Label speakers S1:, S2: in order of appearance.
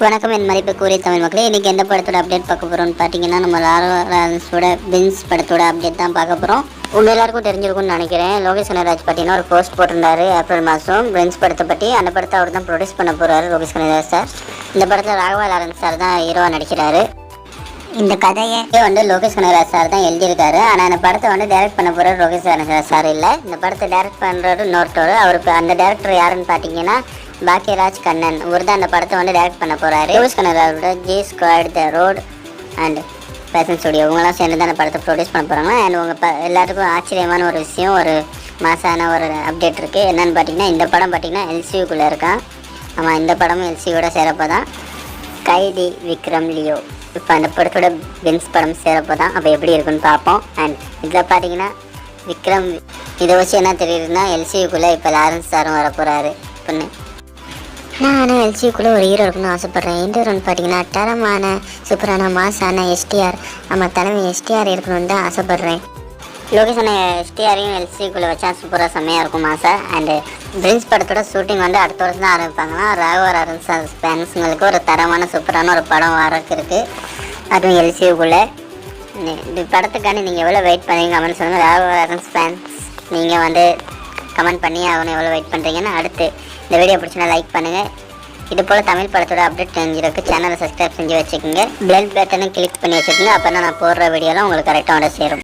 S1: வணக்கம் என் மதிப்புக்குரிய தமிழ் மக்களே. இன்றைக்கி எந்த படத்தோட அப்டேட் பார்க்க போகிறோம்னு பார்த்தீங்கன்னா, நம்ம லாரன்ஸோட பின்ஸ் படத்தோட அப்டேட் தான் பார்க்க போகிறோம். உங்கள் எல்லாருக்கும் தெரிஞ்சிருக்கும்னு நினைக்கிறேன். லோகேஷ் கனகராஜ் பார்த்தீங்கன்னா ஒரு போஸ்ட் போட்டிருந்தாரு ஏப்ரல் மாதம் பின்ஸ் படத்தை பற்றி. அந்த படத்தை அவர் தான் ப்ரொடியூஸ் பண்ண போகிறாரு லோகேஷ் கனகராஜ் சார். இந்த படத்தில் ராகவா லாரன்ஸ் சார் தான் ஹீரோவாக நடிக்கிறாரு. இந்த கதையை லோகேஷ் கனகராஜ் சார் தான் எழுதியிருக்காரு. ஆனால் இந்த படத்தை டைரக்ட் பண்ண போகிறார் லோகேஷ் கனகராஜ் சார் இல்லை. இந்த படத்தை டைரக்ட் பண்ணுறது இன்னொருத்தர். அவருக்கு அந்த டேரக்டர் யாருன்னு பார்த்தீங்கன்னா பாக்கியராஜ் கண்ணன். இவர் தான் அந்த படத்தை டைரக்ட் பண்ண போகிறாரு. லோகேஷ் கனகராஜோட G squad, the route and passion studio இவங்கெல்லாம் சேர்ந்து தான் அந்த படத்தை ப்ரொடியூஸ் பண்ண போகிறாங்க. அண்ட் எல்லாத்துக்கும் ஆச்சரியமான ஒரு விஷயம், ஒரு மாசான ஒரு அப்டேட் இருக்குது. என்னென்னு பார்த்தீங்கன்னா, இந்த படம் பார்த்தீங்கன்னா எல்சியூக்குள்ளே இருக்கான். ஆமாம், இந்த படமும் எல்சியோட சேரப்போ தான். கைதி விக்ரம் லியோ இப்போ அந்த படத்தோட பின்ஸ் படம் சேரப்போ தான். அப்போ எப்படி இருக்குன்னு பார்ப்போம். அண்ட் இதில் பார்த்தீங்கன்னா விக்ரம் இதை வச்சு என்ன தெரியுதுன்னா, எல்சியூக்குள்ளே இப்போ லாரன்ஸ் சாரும் வர போகிறாரு. பொண்ணு நான் ஆனால் எல்சிக்குள்ளே ஒரு ஹீரோ இருக்குன்னு ஆசைப்பட்றேன். எந்த ஹீரோன்னு பார்த்தீங்கன்னா தரமான சூப்பரான மாசான எஸ்டிஆர். நம்ம தலைமை எஸ்டிஆர் இருக்கணும்னு தான் ஆசைப்பட்றேன். லோகேஷனை எஸ்டிஆரையும் எல்சிக்குள்ளே வச்சா சூப்பராக செம்மையாக இருக்கும் மாசார். அண்டு பிரின்ஸ் படத்தோட ஷூட்டிங் அடுத்த வருஷம் தான் ஆரம்பிப்பாங்கன்னா, ராகவா லாரன்ஸ் ஃபேன்ஸுங்களுக்கு ஒரு தரமான சூப்பரான ஒரு படம் வரக்கு இருக்குது. அதுவும் எல்சிக்குள்ளே. இந்த படத்துக்காண்டி நீங்கள் எவ்வளோ வெயிட் பண்ணுறீங்க கமெண்ட் சொல்லுங்கள். ராகவா லாரன்ஸ் ஃபேன்ஸ் நீங்கள் கமெண்ட் பண்ணி அவனை எவ்வளோ வெயிட் பண்ணுறீங்கன்னு. அடுத்து இந்த வீடியோ பிடிச்சினா லைக் பண்ணுங்கள். இது போல் தமிழ் படத்தோட அப்டேட் தெரிஞ்சிருக்கு. சேனலை சப்ஸ்கிரைப் செஞ்சு வச்சுக்கோங்க. பெல் பட்டனை கிளிக் பண்ணி வச்சுக்கோங்க. அப்போ தான் நான் போடுற வீடியோலாம் உங்களுக்கு கரெக்டாக சேரும்.